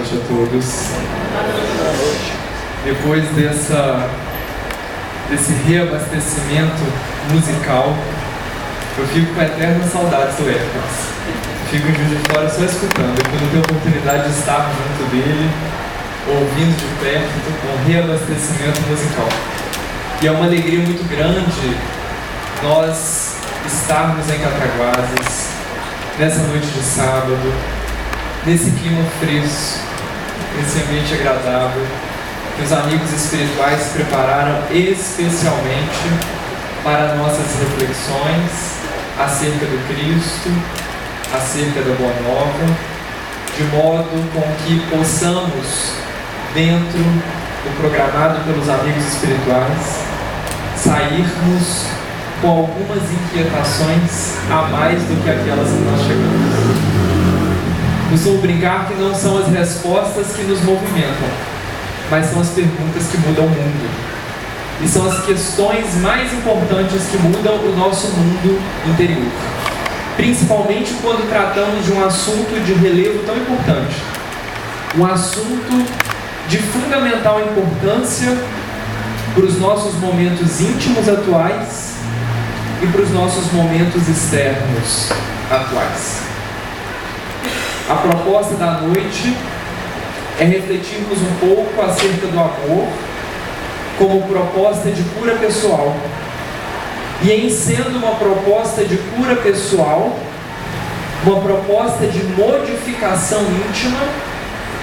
noite a todos. Depois desse reabastecimento musical, eu fico com eternas saudades do Hércules. Fico em Juiz de Fora só escutando, e quando tenho a oportunidade de estar junto dele, ouvindo de perto, um reabastecimento musical. E é uma alegria muito grande nós estarmos em Cataguases, nessa noite de sábado, nesse clima fresco, nesse ambiente agradável, que os amigos espirituais prepararam especialmente para nossas reflexões acerca do Cristo, acerca da Boa Nova, de modo com que possamos, dentro do programado pelos amigos espirituais, sairmos com algumas inquietações a mais do que aquelas que nós chegamos. Costumo brincar que não são as respostas que nos movimentam, mas são as perguntas que mudam o mundo. E são as questões mais importantes que mudam o nosso mundo interior. Principalmente quando tratamos de um assunto de relevo tão importante. Um assunto de fundamental importância para os nossos momentos íntimos atuais e para os nossos momentos externos atuais. A proposta da noite é refletirmos um pouco acerca do amor como proposta de cura pessoal. E em sendo uma proposta de cura pessoal, uma proposta de modificação íntima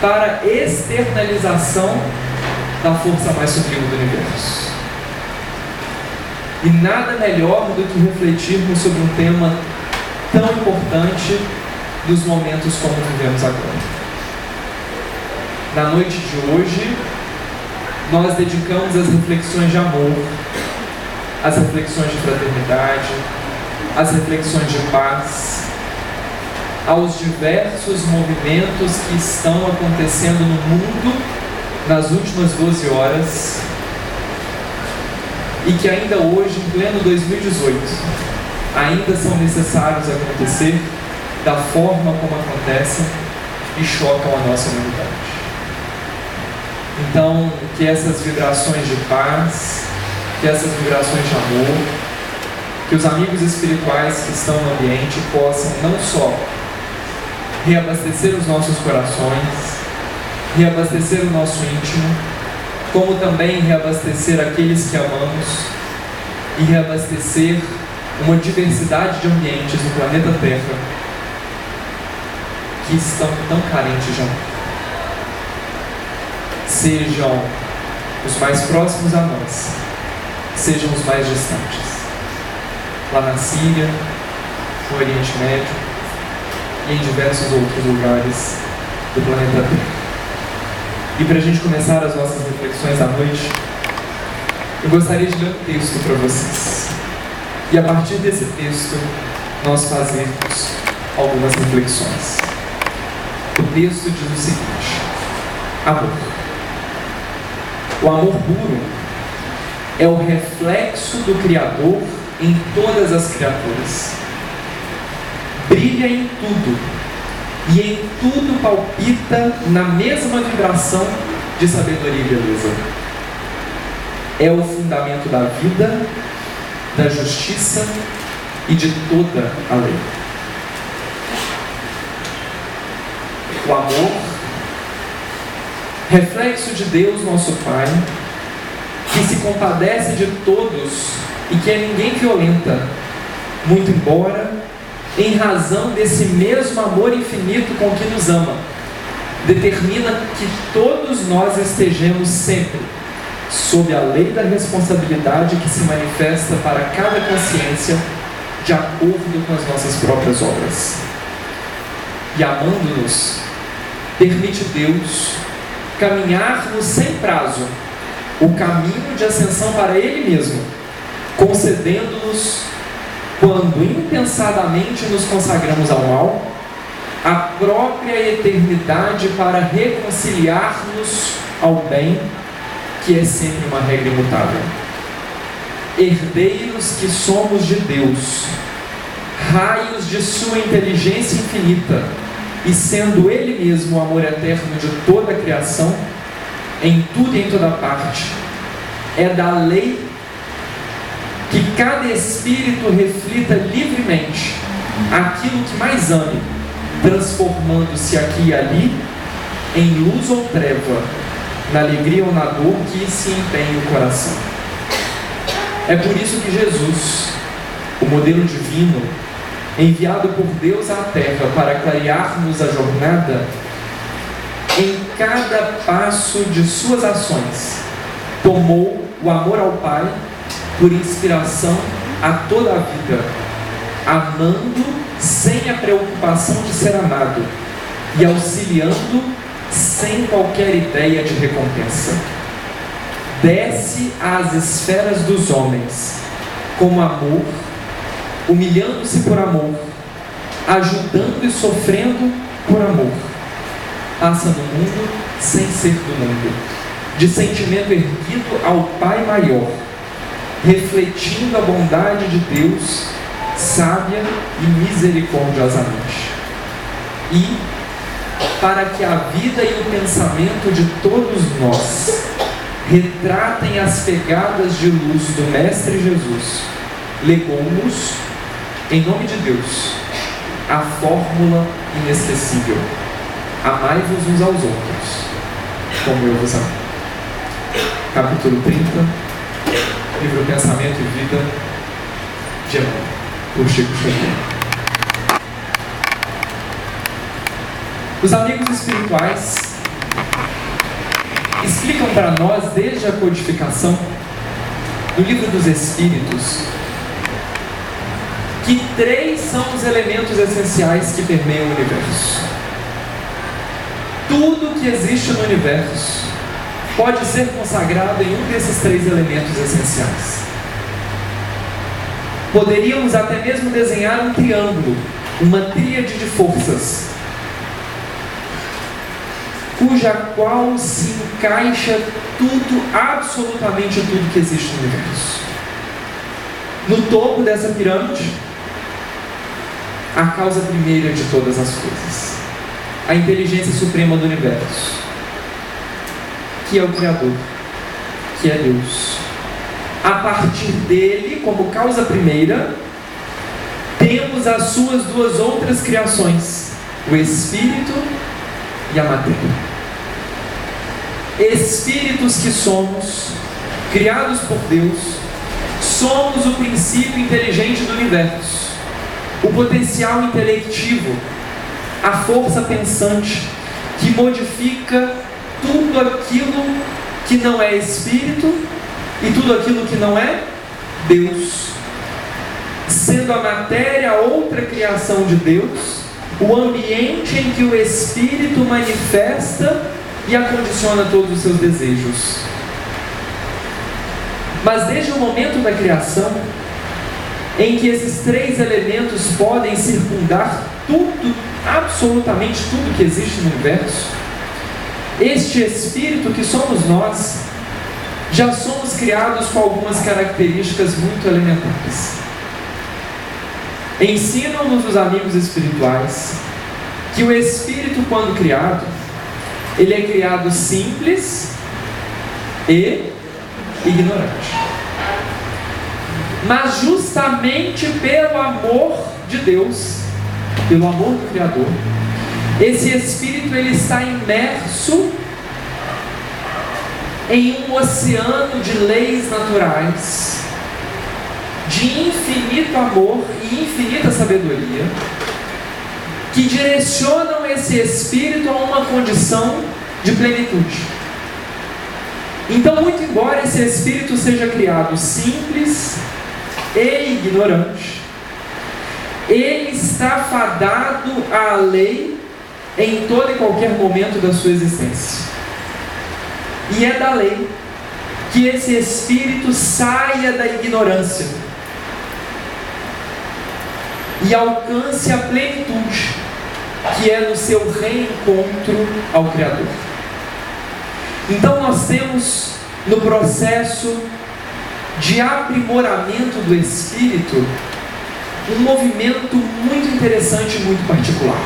para externalização da força mais sublime do universo. E nada melhor do que refletirmos sobre um tema tão importante dos momentos como vivemos agora. Na noite de hoje, nós dedicamos as reflexões de amor, as reflexões de fraternidade, as reflexões de paz, aos diversos movimentos que estão acontecendo no mundo nas últimas 12 horas e que ainda hoje, em pleno 2018, ainda são necessários acontecer da forma como acontecem e chocam a nossa humanidade. Então, que essas vibrações de paz, que essas vibrações de amor, que os amigos espirituais que estão no ambiente possam não só reabastecer os nossos corações, reabastecer o nosso íntimo, como também reabastecer aqueles que amamos e reabastecer uma diversidade de ambientes no planeta Terra que estão tão carentes de amor. Sejam os mais próximos a nós, sejam os mais distantes, lá na Síria, no Oriente Médio e em diversos outros lugares do planeta Terra. E para a gente começar as nossas reflexões da noite, eu gostaria de ler um texto para vocês. E a partir desse texto, nós fazemos algumas reflexões. O texto diz o seguinte: amor. O amor puro é o reflexo do Criador em todas as criaturas. Brilha em tudo e em tudo palpita na mesma vibração de sabedoria e beleza. É o fundamento da vida, da justiça e de toda a lei. O amor, reflexo de Deus nosso Pai, que se compadece de todos e que a ninguém violenta, muito embora, em razão desse mesmo amor infinito com que nos ama, determina que todos nós estejamos sempre sob a lei da responsabilidade que se manifesta para cada consciência de acordo com as nossas próprias obras. E amando-nos, permite Deus caminharmos sem prazo o caminho de ascensão para Ele mesmo, concedendo-nos, quando impensadamente nos consagramos ao mal, a própria eternidade para reconciliar-nos ao bem, que é sempre uma regra imutável. Herdeiros que somos de Deus, raios de sua inteligência infinita, e sendo Ele mesmo o amor eterno de toda a criação, em tudo e em toda parte, é da lei que cada espírito reflita livremente aquilo que mais ame, transformando-se aqui e ali em luz ou treva, na alegria ou na dor que se empenha o coração. É por isso que Jesus, o modelo divino, enviado por Deus à Terra para clarear-nos a jornada, em cada passo de suas ações, tomou o amor ao Pai por inspiração a toda a vida, amando sem a preocupação de ser amado e auxiliando sem qualquer ideia de recompensa. Desce às esferas dos homens como amor, humilhando-se por amor, ajudando e sofrendo por amor. Passa no mundo sem ser do mundo, de sentimento erguido ao Pai maior, refletindo a bondade de Deus, sábia e misericordiosamente. E, para que a vida e o pensamento de todos nós retratem as pegadas de luz do Mestre Jesus, legou-nos, em nome de Deus, a fórmula inesquecível: amai-vos uns aos outros, como eu vos amo. Capítulo 30, livro Pensamento e Vida de Emmanuel, por Chico Xavier. Os amigos espirituais explicam para nós, desde a codificação do Livro dos Espíritos, que 3 são os elementos essenciais que permeiam o universo. Tudo que existe no universo pode ser consagrado em um desses 3 elementos essenciais. Poderíamos até mesmo desenhar um triângulo, uma tríade de forças, cuja qual se encaixa tudo, absolutamente tudo que existe no universo. No topo dessa pirâmide, a causa primeira de todas as coisas, a inteligência suprema do universo, que é o Criador, que é Deus. A partir dele, como causa primeira, temos as suas 2 outras criações, o Espírito e a matéria. Espíritos que somos, criados por Deus, somos o princípio inteligente do universo, o potencial intelectivo, a força pensante que modifica tudo aquilo que não é Espírito e tudo aquilo que não é Deus, sendo a matéria outra criação de Deus, o ambiente em que o Espírito manifesta e acondiciona todos os seus desejos. Mas desde o momento da criação, em que esses 3 elementos podem circundar tudo, absolutamente tudo que existe no universo, este Espírito que somos nós, já somos criados com algumas características muito elementares. Ensinam-nos os amigos espirituais que o Espírito, quando criado, ele é criado simples e ignorante. Mas justamente pelo amor de Deus, pelo amor do Criador, esse Espírito ele está imerso em um oceano de leis naturais, de infinito amor e infinita sabedoria, que direcionam esse Espírito a uma condição de plenitude. Então, muito embora esse Espírito seja criado simples e ignorante, ele está fadado à lei em todo e qualquer momento da sua existência. E é da lei que esse Espírito saia da ignorância e alcance a plenitude, que é no seu reencontro ao Criador. Então nós temos no processo de aprimoramento do Espírito um movimento muito interessante e muito particular.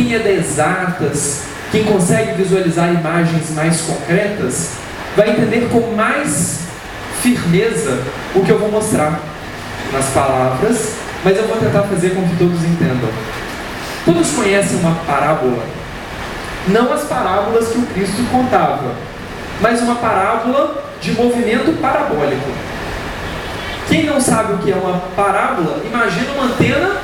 quem é das exatas, quem consegue visualizar imagens mais concretas, vai entender com mais firmeza o que eu vou mostrar nas palavras, mas eu vou tentar fazer com que todos entendam. Todos conhecem uma parábola? Não as parábolas que o Cristo contava, mas uma parábola de movimento parabólico. Quem não sabe o que é uma parábola, imagina uma antena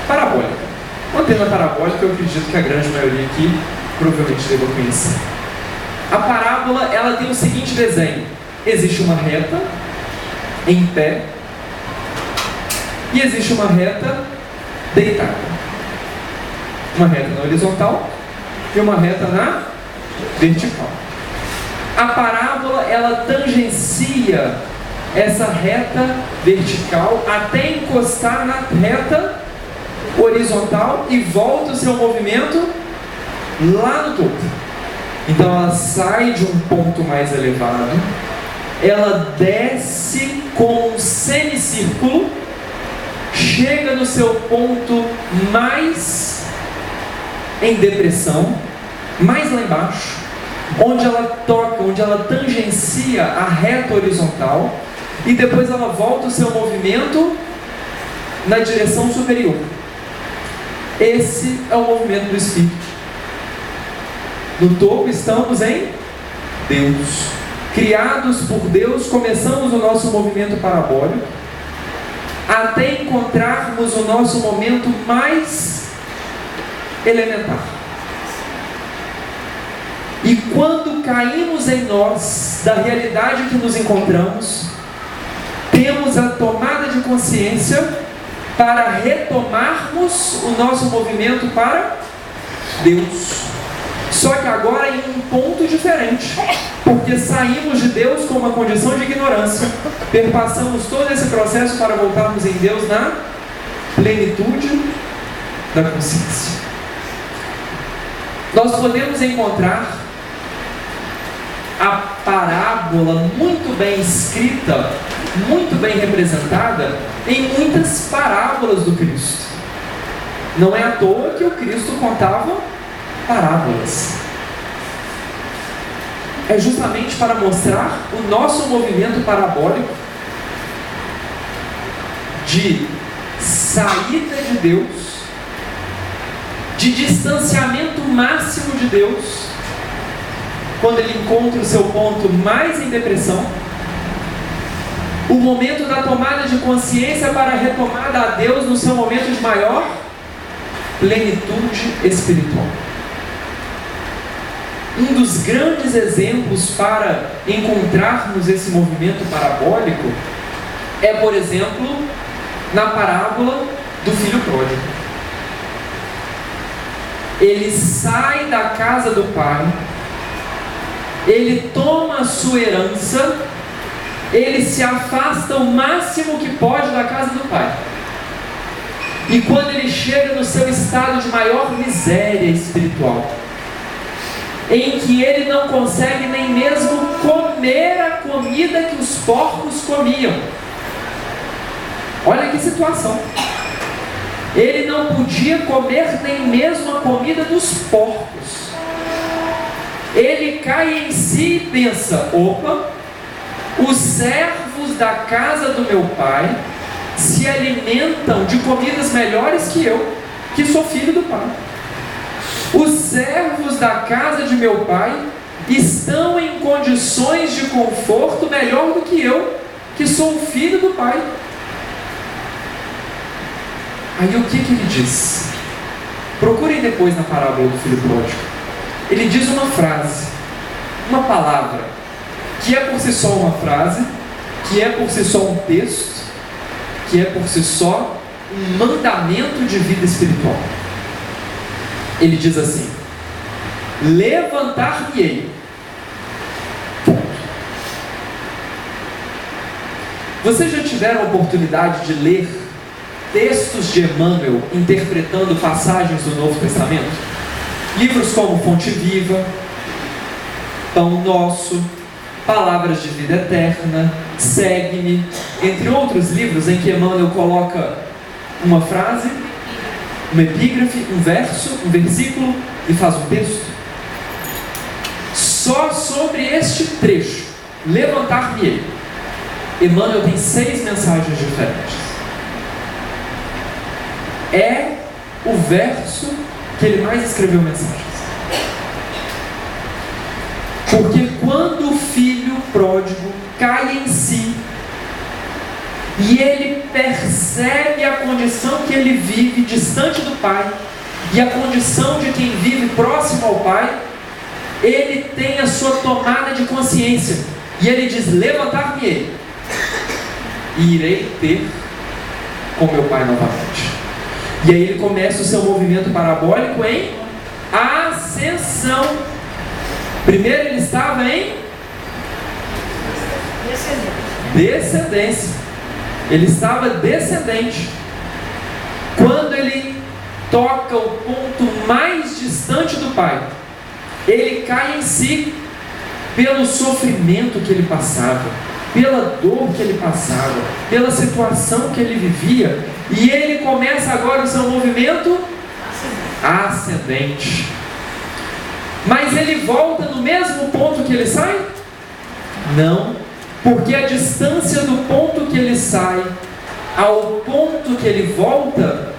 parabólica. Uma antena parabólica, eu acredito que a grande maioria aqui provavelmente deva conhecer. A parábola, ela tem o seguinte desenho: existe uma reta em pé e existe uma reta deitada. Uma reta na horizontal e uma reta na vertical. A parábola, ela tangencia essa reta vertical até encostar na reta horizontal e volta o seu movimento lá no topo. Então ela sai de um ponto mais elevado, ela desce com um semicírculo, chega no seu ponto mais em depressão, mais lá embaixo, onde ela toca, onde ela tangencia a reta horizontal, e depois ela volta o seu movimento na direção superior. Esse é o movimento do Espírito. No topo estamos em Deus. Criados por Deus, começamos o nosso movimento parabólico até encontrarmos o nosso momento mais elementar. E quando caímos em nós da realidade que nos encontramos, temos a tomada de consciência para retomarmos o nosso movimento para Deus. Só que agora em um ponto diferente, porque saímos de Deus com uma condição de ignorância, perpassamos todo esse processo para voltarmos em Deus na plenitude da consciência. Nós podemos encontrar a parábola muito bem escrita, muito bem representada em muitas parábolas do Cristo. Não é à toa que o Cristo contava parábolas. É justamente para mostrar o nosso movimento parabólico de saída de Deus, de distanciamento máximo de Deus, quando ele encontra o seu ponto mais em depressão, o momento da tomada de consciência para a retomada a Deus no seu momento de maior plenitude espiritual. Um dos grandes exemplos para encontrarmos esse movimento parabólico é, por exemplo, na parábola do filho pródigo. Ele sai da casa do pai, ele toma a sua herança, ele se afasta o máximo que pode da casa do pai. E quando ele chega no seu estado de maior miséria espiritual, em que ele não consegue nem mesmo comer a comida que os porcos comiam. Olha que situação. Ele não podia comer nem mesmo a comida dos porcos. Ele cai em si e pensa: opa, os servos da casa do meu pai se alimentam de comidas melhores que eu, que sou filho do pai. Os servos da casa de meu pai estão em condições de conforto melhor do que eu, que sou filho do pai. Aí o que ele diz? Procurem depois na parábola do filho pródigo. Ele diz uma frase, uma palavra, que é por si só uma frase, que é por si só um texto, que é por si só um mandamento de vida espiritual. Ele diz assim: levantar-me-ei. Vocês já tiveram a oportunidade de ler textos de Emmanuel interpretando passagens do Novo Testamento? Livros como Fonte Viva, Pão Nosso, Palavras de Vida Eterna, Segue-me, entre outros livros em que Emmanuel coloca uma frase uma epígrafe, um verso, um versículo e faz um texto. Só sobre este trecho, levantar-me-ei, Emmanuel tem 6 mensagens diferentes. É o verso que ele mais escreveu mensagens. Porque quando o filho pródigo cai em si e ele percebe a condição que ele vive distante do pai e a condição de quem vive próximo ao pai, ele tem a sua tomada de consciência e ele diz: levantar-me-ei e irei ter com meu pai novamente. E aí ele começa o seu movimento parabólico em ascensão. Primeiro ele estava em descendência. Ele estava descendente. Quando ele toca o ponto mais distante do pai, ele cai em si pelo sofrimento que ele passava, pela dor que ele passava, pela situação que ele vivia, e ele começa agora o seu movimento ascendente. Mas ele volta no mesmo ponto que ele sai? Não, porque a distância do ponto que ele sai ao ponto que ele volta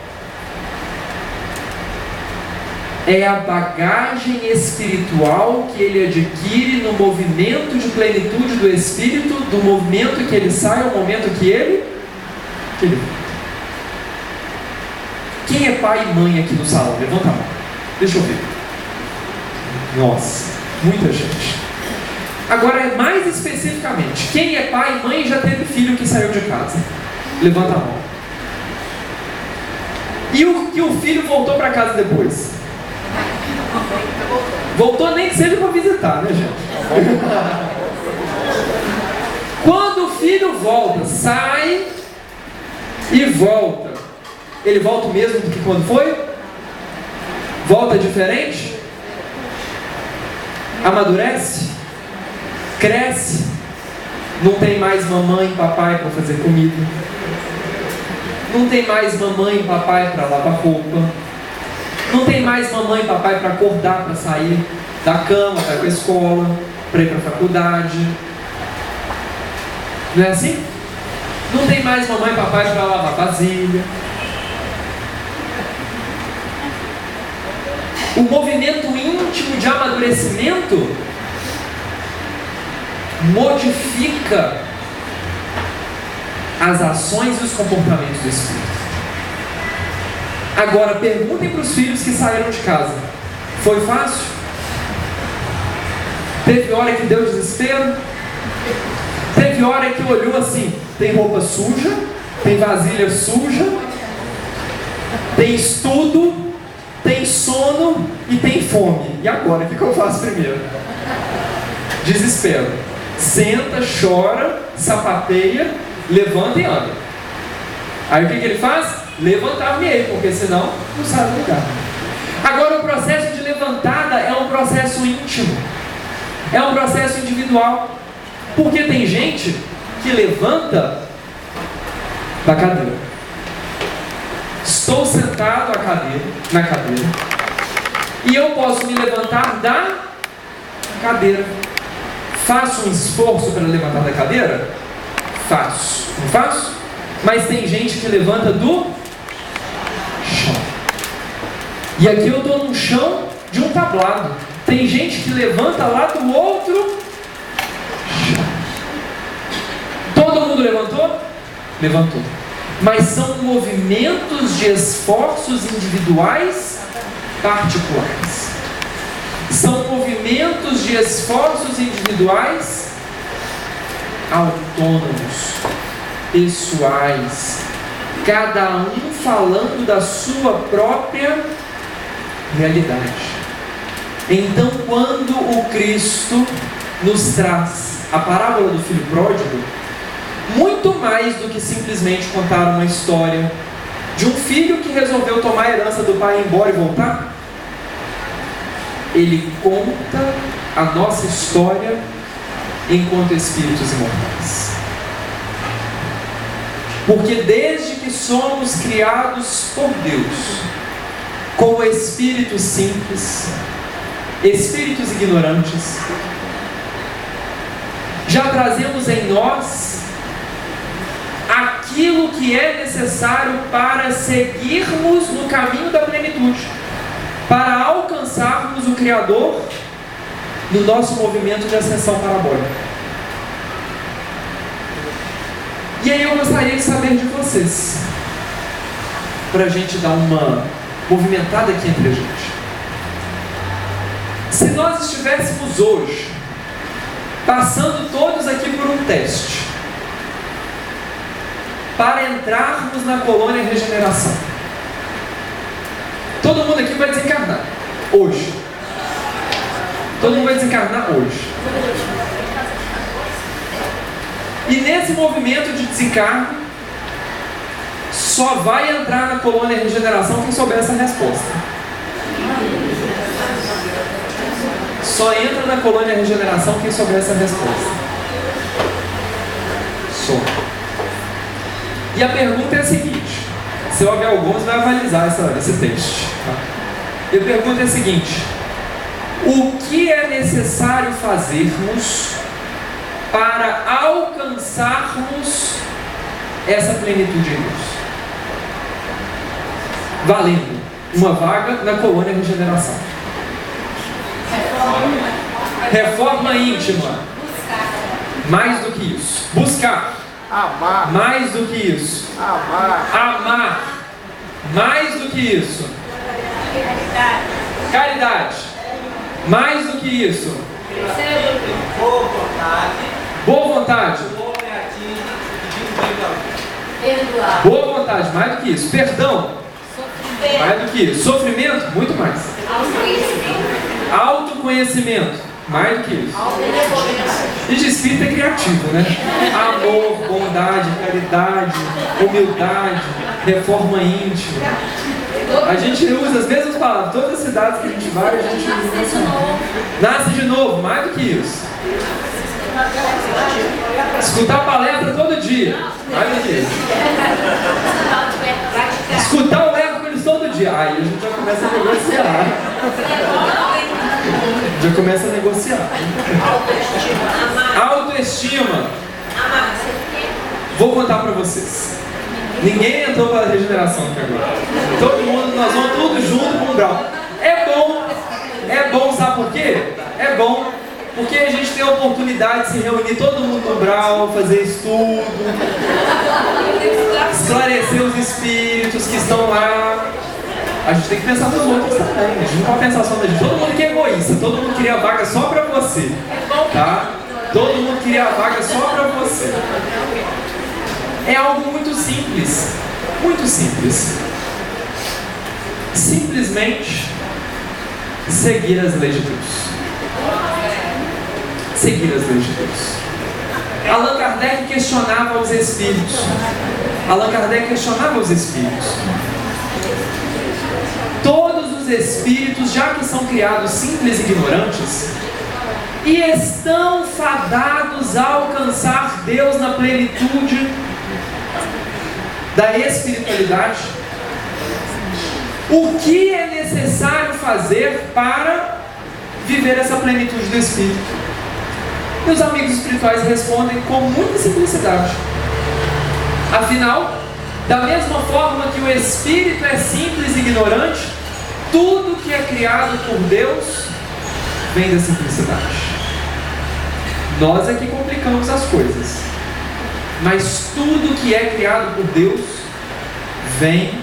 é a bagagem espiritual que ele adquire no movimento de plenitude do Espírito, do momento que ele sai ao momento que ele volta. Quem é pai e mãe aqui no salão? Levanta a mão. Deixa eu ver. Nossa, muita gente. Agora, mais especificamente, quem é pai e mãe e já teve filho que saiu de casa? Levanta a mão. E o filho voltou para casa depois? Voltou nem que seja para visitar, né, gente? Quando o filho volta, sai e volta, ele volta o mesmo do que quando foi? Volta diferente? Amadurece? Cresce? Não tem mais mamãe e papai para fazer comida. Não tem mais mamãe e papai para lavar roupa. Não tem mais mamãe e papai para acordar, para sair da cama, para ir para a escola, para ir para a faculdade. Não é assim? Não tem mais mamãe e papai para lavar vasilha. O movimento íntimo de amadurecimento modifica as ações e os comportamentos do Espírito. Agora, perguntem para os filhos que saíram de casa: foi fácil? Teve hora que deu desespero? Teve hora que olhou assim: tem roupa suja, tem vasilha suja, tem estudo, tem sono e tem fome. E agora, o que eu faço primeiro? Desespero. Senta, chora, sapateia, levanta e anda. Aí o que ele faz? Levantar-me-ei, porque senão não sai do lugar. Agora, o processo de levantada é um processo íntimo, é um processo individual, porque tem gente que levanta da cadeira. Estou sentado na cadeira e eu posso me levantar da cadeira. Faço um esforço para levantar da cadeira? Faço, não faço? Mas tem gente que levanta do chão. E aqui eu estou num chão de um tablado. Tem gente que levanta lá do outro chão. Todo mundo levantou? Levantou. Mas são movimentos de esforços individuais particulares. São movimentos de esforços individuais autônomos, pessoais, cada um falando da sua própria realidade. Então, quando o Cristo nos traz a parábola do filho pródigo, muito mais do que simplesmente contar uma história de um filho que resolveu tomar a herança do pai, ir embora e voltar, ele conta a nossa história enquanto espíritos imortais. Porque desde que somos criados por Deus, como espíritos simples, espíritos ignorantes. Já trazemos em nós aquilo que é necessário para seguirmos no caminho da plenitude, para alcançarmos o Criador no nosso movimento de ascensão parabólica. E aí eu gostaria de saber de vocês, para a gente dar uma movimentada aqui entre a gente. Se nós estivéssemos hoje passando todos aqui por um teste para entrarmos na colônia Regeneração, todo mundo aqui vai desencarnar hoje. Todo mundo vai desencarnar hoje. E nesse movimento de desencarne, só vai entrar na colônia Regeneração quem souber essa resposta. Só entra na colônia Regeneração quem souber essa resposta. Só. E a pergunta é a seguinte: seu Abel Gomes vai avalizar esse teste. Tá? E a pergunta é a seguinte: o que é necessário fazermos para alcançarmos essa plenitude em Deus? Valendo uma vaga na colônia Regeneração. Reforma íntima. Mais do que isso. Buscar. Amar. Mais do que isso. Amar. Amar. Mais do que isso. Caridade. Mais do que isso. Boa vontade. Boa vontade. Perdoar. Boa vontade. Mais do que isso. Perdão. Mais do que isso. Sofrimento. Muito mais. Autoconhecimento. Mais do que isso. E de espírito é criativo, né? Amor, bondade, caridade, humildade, reforma íntima. A gente usa as mesmas palavras. Todas as cidades que a gente vai, a gente usa. Nasce de novo. Mais do que isso. Escutar palestra todo dia. Mais do que isso. Escutar o Hércules todo dia. Aí a gente já começa a negociar. Já começa a negociar. Autoestima. Vou contar para vocês. Ninguém entrou para a regeneração aqui agora. Todo mundo, nós vamos tudo junto com o grau. É bom, sabe por quê? É bom porque a gente tem a oportunidade de se reunir todo mundo no Brau, fazer estudo, esclarecer os espíritos que estão lá. A gente tem que pensar nos outros também. A gente não pode pensar só na gente. Todo mundo que é egoísta, todo mundo queria a vaga só pra você. Tá? Todo mundo queria a vaga só pra você. É algo muito simples. Muito simples. Simplesmente seguir as leis de Deus. Seguir as leis de Deus. Allan Kardec questionava os espíritos. Todos os espíritos, já que são criados simples e ignorantes, e estão fadados a alcançar Deus na plenitude da espiritualidade, o que é necessário fazer para viver essa plenitude do Espírito? E os amigos espirituais respondem com muita simplicidade. Afinal, da mesma forma que o Espírito é simples e ignorante, tudo que é criado por Deus vem da simplicidade. Nós é que complicamos as coisas, mas tudo que é criado por Deus vem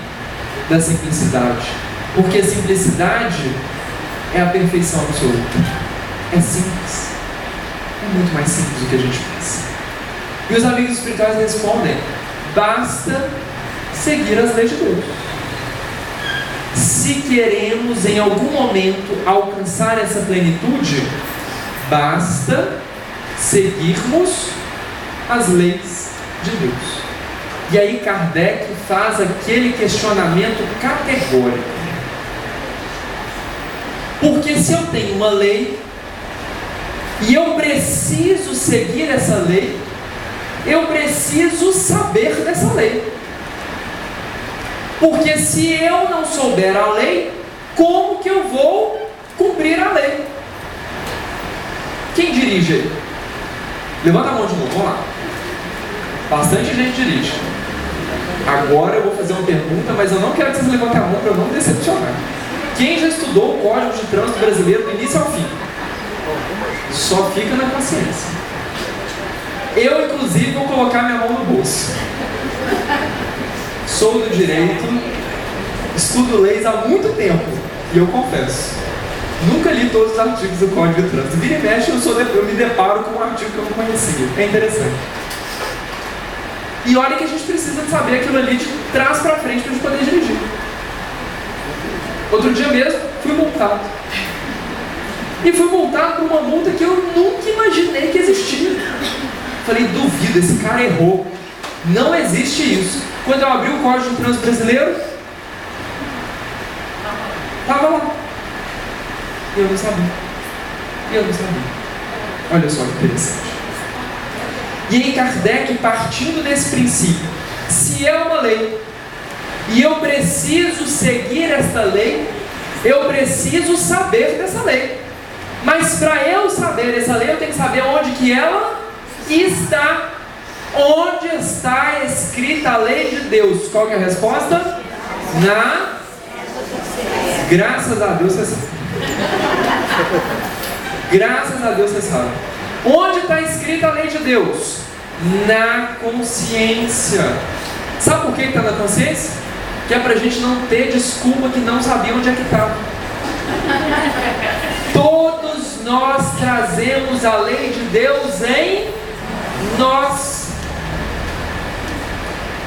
da simplicidade, porque a simplicidade é a perfeição absoluta. É simples, é muito mais simples do que a gente pensa. E os amigos espirituais respondem: basta seguir as leis de Deus. Se queremos em algum momento alcançar essa plenitude, basta seguirmos as leis de Deus. E aí Kardec faz aquele questionamento categórico. Porque se eu tenho uma lei e eu preciso seguir essa lei, eu preciso saber dessa lei. Porque se eu não souber a lei, como que eu vou cumprir a lei? Quem dirige aí? Levanta a mão de novo, vamos lá. Bastante gente dirige. Agora eu vou fazer uma pergunta, mas eu não quero que vocês levantem a mão para eu não me decepcionar. Quem já estudou o Código de Trânsito Brasileiro do início ao fim? Só fica na consciência. Eu, inclusive, vou colocar minha mão no bolso. Sou do direito, estudo leis há muito tempo, e eu confesso, nunca li todos os artigos do Código de Trânsito. Vira e mexe, eu me deparo com um artigo que eu não conhecia. É interessante. E olha que a gente precisa de saber aquilo ali de trás para frente para a gente poder dirigir. Outro dia mesmo, fui multado. E fui multado por uma multa que eu nunca imaginei que existia. Falei, duvido, esse cara errou. Não existe isso. Quando eu abri o Código de Trânsito Brasileiro, estava lá. E eu não sabia. Olha só que interessante. E aí Kardec, partindo desse princípio, se é uma lei, e eu preciso seguir esta lei, eu preciso saber dessa lei. Mas para eu saber dessa lei, eu tenho que saber onde que ela está. Onde está escrita a lei de Deus? Qual que é a resposta? Graças a Deus você sabe. Graças a Deus você sabe. Onde está escrita a lei de Deus? Na consciência. Sabe por que está na consciência? Que é para a gente não ter desculpa que não sabia onde é que estava. Todos nós trazemos a lei de Deus em nós.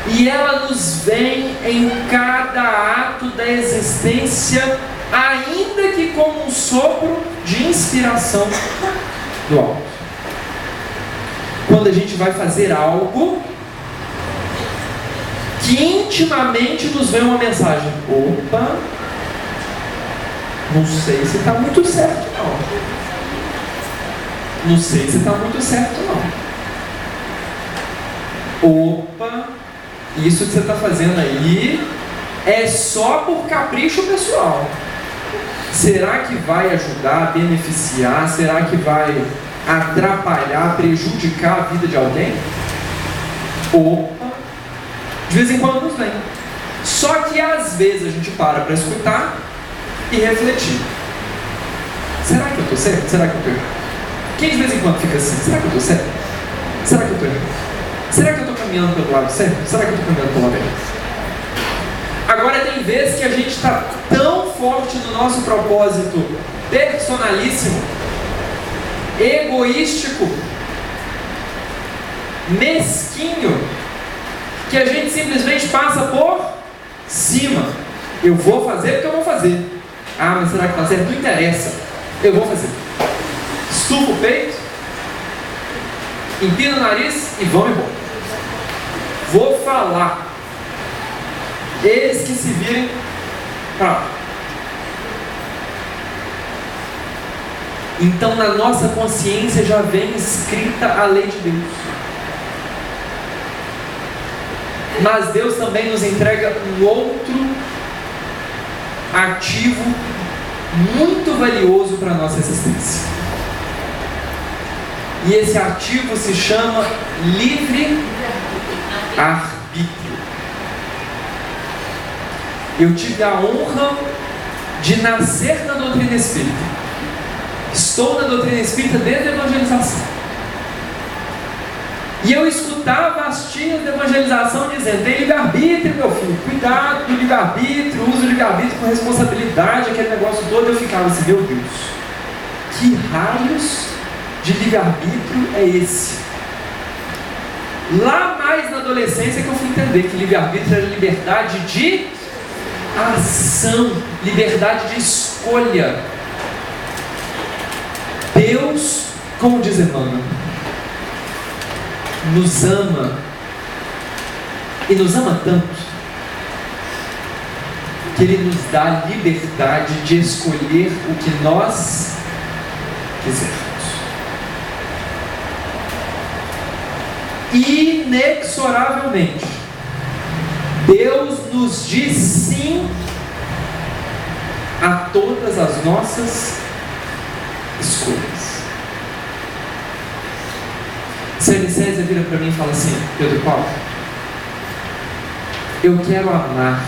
E ela nos vem em cada ato da existência, ainda que como um sopro de inspiração do alto. Quando a gente vai fazer algo que intimamente nos vem uma mensagem: opa, não sei se está muito certo não. Não sei se está muito certo não. Opa, isso que você está fazendo aí é só por capricho pessoal. Será que vai ajudar, beneficiar? Será que vai atrapalhar, prejudicar a vida de alguém? Opa, de vez em quando nos vem. Só que às vezes a gente para escutar e refletir. Será que eu estou certo? Será que eu estou errado? Quem de vez em quando fica assim? Será que eu estou certo? Será que eu estou errado? Será que eu estou caminhando pelo lado certo? Será que eu estou caminhando pelo lado errado? Agora tem vezes que a gente está tão forte no nosso propósito personalíssimo, egoístico, mesquinho, que a gente simplesmente passa por cima. Eu vou fazer porque eu vou fazer. Ah, mas será que está certo? Não interessa. Eu vou fazer. Estufa o peito, empina o nariz e vamos embora. Vou falar. Eles que se virem para lá. Então na nossa consciência já vem escrita a lei de Deus. Mas Deus também nos entrega um outro ativo muito valioso para a nossa existência. E esse ativo se chama livre-arbítrio. Eu tive a honra de nascer na doutrina espírita. Estou na doutrina espírita desde a evangelização. E eu escutava as tias de evangelização dizendo: tem livre-arbítrio, meu filho, cuidado do livre-arbítrio, use o livre-arbítrio com responsabilidade, aquele negócio todo. Eu ficava assim: meu Deus, que raios de livre-arbítrio é esse? Lá mais na adolescência que eu fui entender que livre-arbítrio era liberdade de ação, liberdade de escolha. Deus, como diz Emmanuel, nos ama, e nos ama tanto, que Ele nos dá liberdade de escolher o que nós quisermos. Inexoravelmente, Deus nos diz sim a todas as nossas escolhas. Sérgio César vira para mim e fala assim: Pedro Paulo, eu quero amar,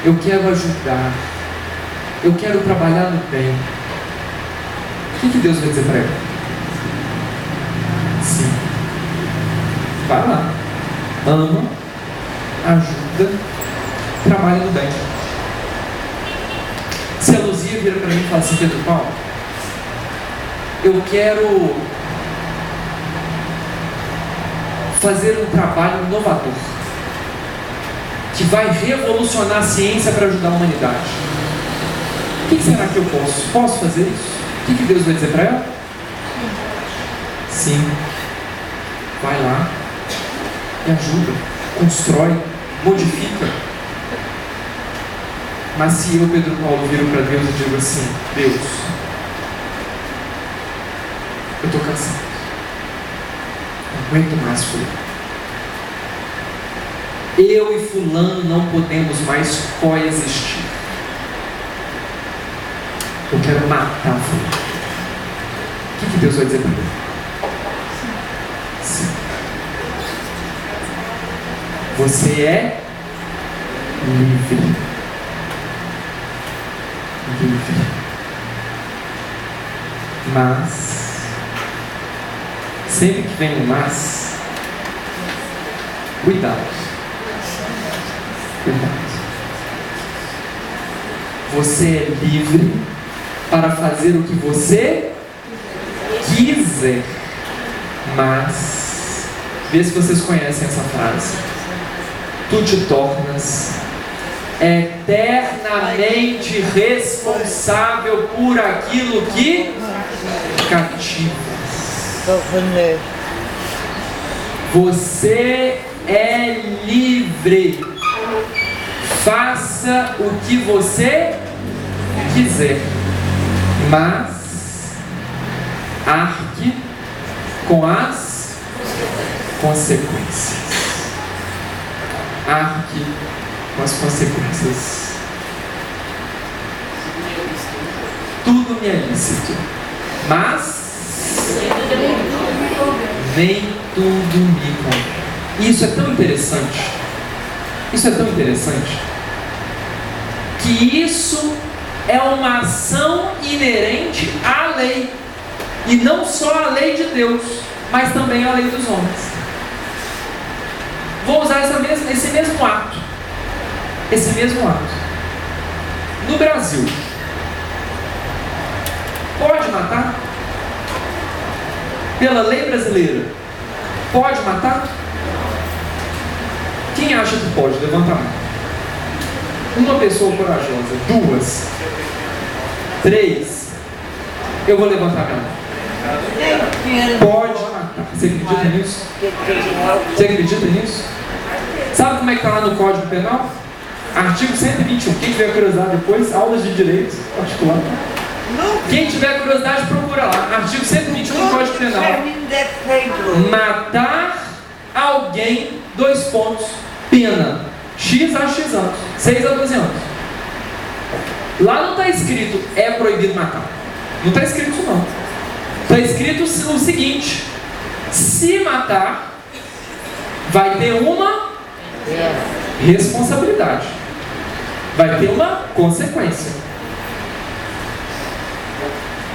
eu quero ajudar, eu quero trabalhar no bem. O que Deus vai dizer para ele? Sim, vai lá, ama, ajuda, trabalha no bem. Se a Luzia vira para mim e fala assim: Pedro Paulo, eu quero fazer um trabalho inovador que vai revolucionar a ciência para ajudar a humanidade. O que será que eu posso? Posso fazer isso? O que Deus vai dizer para ela? Sim. Vai lá e ajuda, constrói, modifica. Mas se eu, Pedro Paulo, viro para Deus e digo assim: Deus, eu estou cansado, não aguento mais fulano. Eu e fulano não podemos mais coexistir. Eu quero matar fulano. O que Deus vai dizer para mim? Sim. Você é livre. Livre. Mas, sempre que vem um mas, cuidado. Cuidado. Você é livre para fazer o que você quiser, mas, vê se vocês conhecem essa frase: tu te tornas eternamente responsável por aquilo que cativa. Você é livre. Faça o que você quiser, mas arque com as consequências. Arque com as consequências. Tudo me é lícito, mas nem tudo me convém. Isso é tão interessante. Isso é tão interessante que isso é uma ação inerente à lei, e não só a lei de Deus, mas também a lei dos homens. Vou usar esse mesmo ato. No Brasil, pode matar? Pela lei brasileira, pode matar? Quem acha que pode? Levanta a mão. Uma pessoa corajosa. 2, 3. Eu vou levantar a mão. Pode matar. Você acredita nisso? Você acredita nisso? Sabe como é que está lá no Código Penal? Artigo 121. Quem tiver curiosidade depois, aulas de direito particular. Quem tiver curiosidade, procura lá. Artigo 121 do Código Penal. Matar alguém, 2 pontos, pena X a X anos, 6 a 12 anos. Lá não está escrito é proibido matar. Não está escrito isso não. Está escrito o seguinte: se matar, vai ter uma responsabilidade, vai ter uma consequência.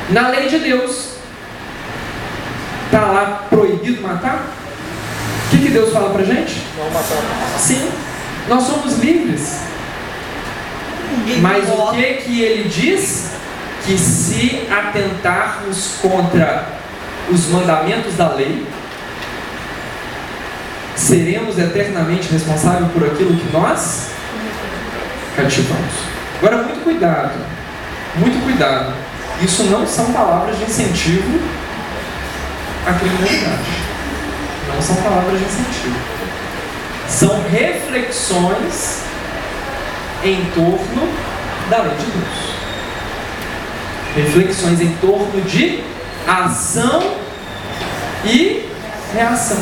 Na lei de Deus está lá proibido matar? O que Deus fala pra gente? Não matar. Sim, nós somos livres. Mas o que Ele diz? Que se atentarmos contra os mandamentos da lei, seremos eternamente responsáveis por aquilo que nós cativamos. Agora, muito cuidado. Muito cuidado. Isso não são palavras de incentivo à criminalidade. Não são palavras de incentivo. São reflexões em torno da lei de Deus. Reflexões em torno de ação e reação.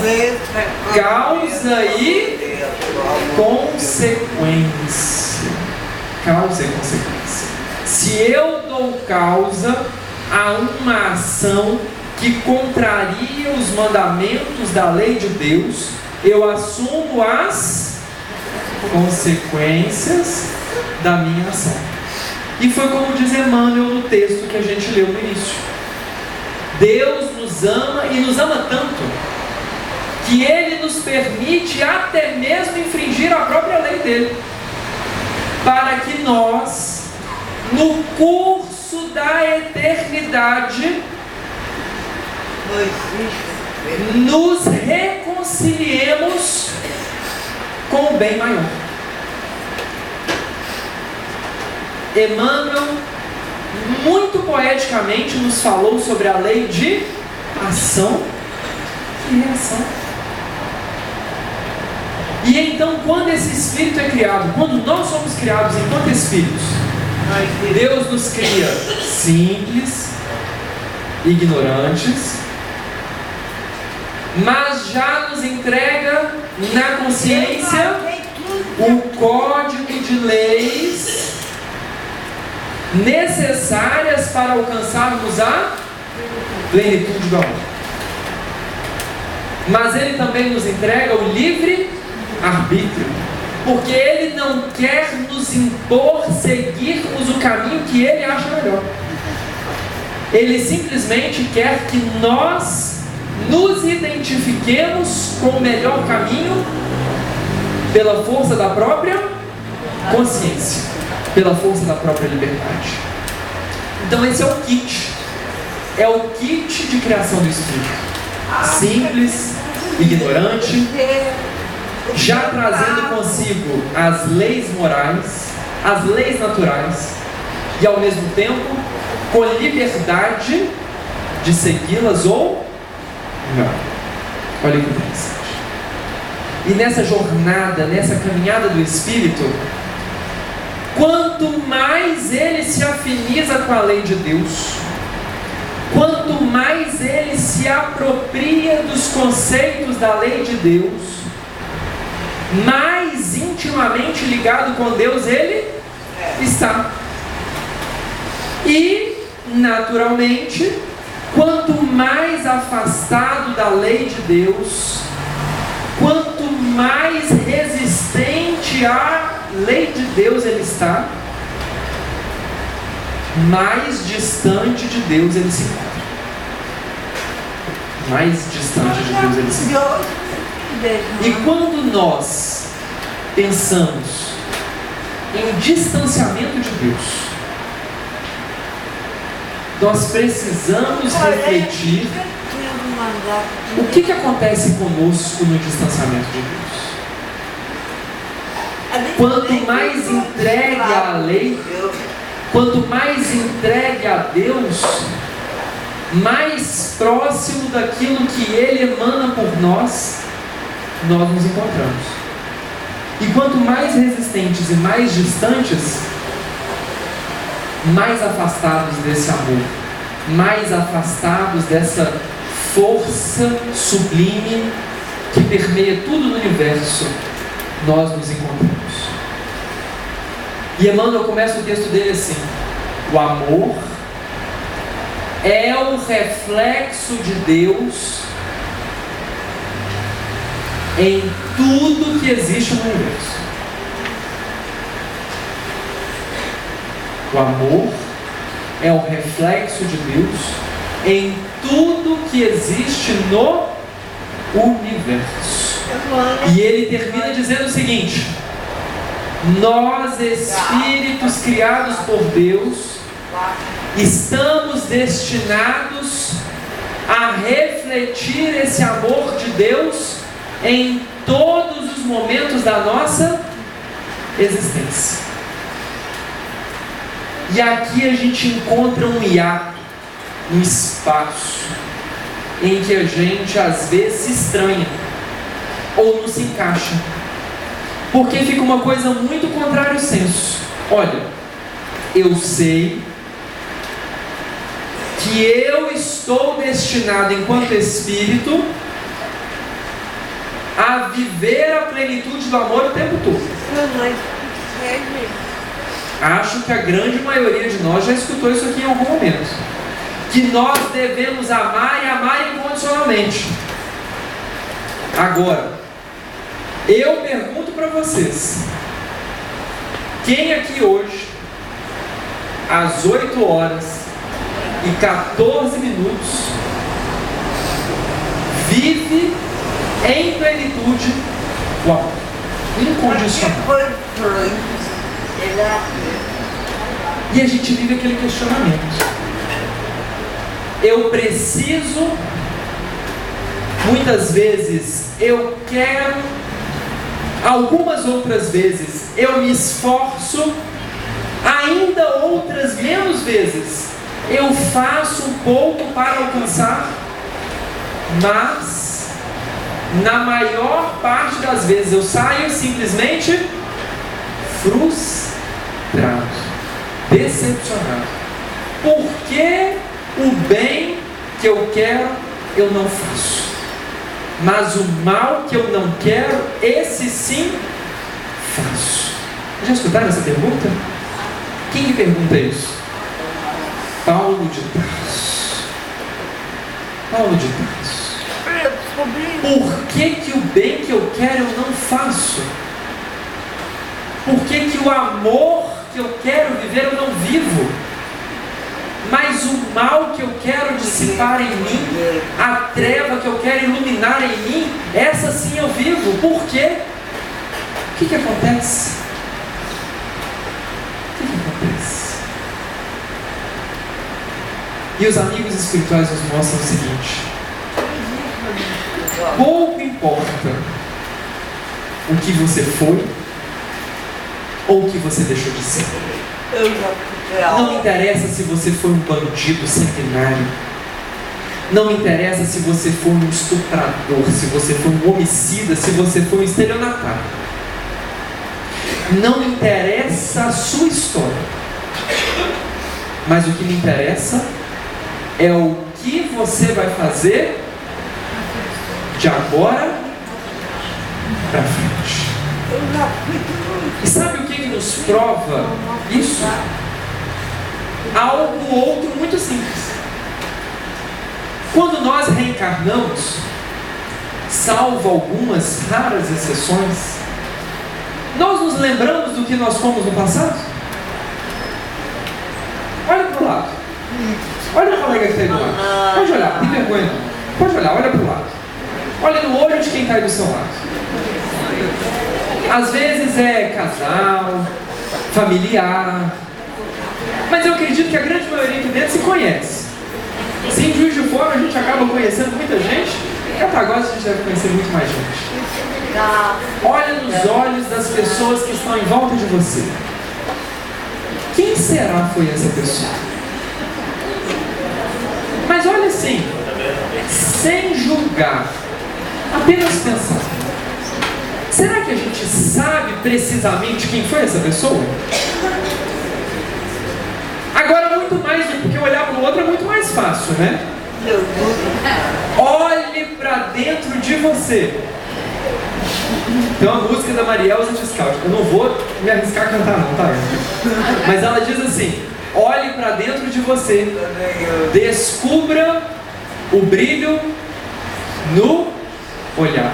Causa e consequência. causa e consequência. Se eu dou causa a uma ação que contraria os mandamentos da lei de Deus, eu assumo as consequências da minha ação. E foi como diz Emmanuel no texto que a gente leu no início. Deus nos ama e nos ama tanto que Ele nos permite até mesmo infringir a própria lei dele, para que nós, no curso da eternidade, nos reconciliemos com o bem maior. Emmanuel, muito poeticamente, nos falou sobre a lei de ação e reação. E então, quando esse espírito é criado, quando nós somos criados enquanto espíritos, Deus nos cria simples, ignorantes, mas já nos entrega na consciência o código de leis necessárias para alcançarmos a plenitude do amor. Mas Ele também nos entrega o livre arbítrio, porque Ele não quer nos impor seguirmos o caminho que Ele acha melhor. Ele simplesmente quer que nós nos identifiquemos com o melhor caminho pela força da própria consciência, pela força da própria liberdade. Então esse é o kit de criação do Espírito. Simples, ignorante, já trazendo consigo as leis morais, as leis naturais, e ao mesmo tempo com liberdade de segui-las ou não. Olha que interessante. E nessa jornada, nessa caminhada do Espírito, quanto mais ele se afiniza com a lei de Deus, quanto mais ele se apropria dos conceitos da lei de Deus, mais intimamente ligado com Deus ele está. E, naturalmente, quanto mais afastado da lei de Deus, quanto mais resistente à lei de Deus ele está, mais distante de Deus ele se encontra. Mais distante de Deus ele se encontra. E quando nós pensamos em distanciamento de Deus, nós precisamos refletir o que acontece conosco no distanciamento de Deus. Quanto mais entregue à lei, quanto mais entregue a Deus, mais próximo daquilo que Ele emana por nós nos encontramos. E quanto mais resistentes e mais distantes, mais afastados desse amor, mais afastados dessa força sublime que permeia tudo no universo, nós nos encontramos. E Emmanuel começa o texto dele assim: o amor é o reflexo de Deus em tudo que existe no universo. O amor é o reflexo de Deus em tudo que existe no universo. E ele termina dizendo o seguinte: nós, espíritos criados por Deus, estamos destinados a refletir esse amor de Deus em todos os momentos da nossa existência. E aqui a gente encontra um hiato, um espaço em que a gente às vezes se estranha ou não se encaixa, porque fica uma coisa muito contrária ao senso. Olha, eu sei que eu estou destinado enquanto espírito a viver a plenitude do amor o tempo todo. Acho que a grande maioria de nós já escutou isso aqui em algum momento. Que nós devemos amar e amar incondicionalmente. Agora, eu pergunto para vocês: quem aqui hoje, às 8h14, vive em plenitude o amor incondicional? E a gente vive aquele questionamento: eu preciso, muitas vezes eu quero, algumas outras vezes eu me esforço, ainda outras menos vezes eu faço um pouco para alcançar, mas na maior parte das vezes eu saio simplesmente frustrado, decepcionado, porque o bem que eu quero eu não faço, mas o mal que eu não quero, esse sim faço. Já escutaram essa pergunta? Quem que pergunta isso? Paulo de Tarso. Paulo de Tarso. Por que o bem que eu quero eu não faço? Por que o amor que eu quero viver eu não vivo? Mas o mal que eu quero dissipar em mim, a treva que eu quero iluminar em mim, essa sim eu vivo. Por quê? O que acontece? O que acontece? E os amigos espirituais nos mostram o seguinte: pouco importa o que você foi ou o que você deixou de ser. Não me interessa se você foi um bandido sanguinário. Não me interessa se você foi um estuprador, se você foi um homicida, se você foi um estelionatário. Não me interessa a sua história. Mas o que me interessa é o que você vai fazer de agora para frente. E sabe o que nos prova isso? Algo outro muito simples. Quando nós reencarnamos, salvo algumas raras exceções, nós nos lembramos do que nós fomos no passado? Olha para o lado. Olha o colega que está aí do lado. Pode olhar, tem vergonha não. Pode olhar, olha para o lado. Olha no olho de quem está aí do seu lado. Às vezes é casal, familiar, mas eu acredito que a grande maioria aqui dentro se conhece. Sem Juiz de Fora a gente acaba conhecendo muita gente, e Cataguases a gente deve conhecer muito mais gente. Olha nos olhos das pessoas que estão em volta de você. Quem será foi essa pessoa? Mas olha assim, sem julgar, apenas pensar. Será que a gente sabe precisamente quem foi essa pessoa? Agora, muito mais do que olhar para o outro é muito mais fácil, né? Olhe para dentro de você. Tem uma música da Marielza Tiscaut. Eu não vou me arriscar a cantar não, tá? Mas ela diz assim: olhe para dentro de você, descubra o brilho no olhar.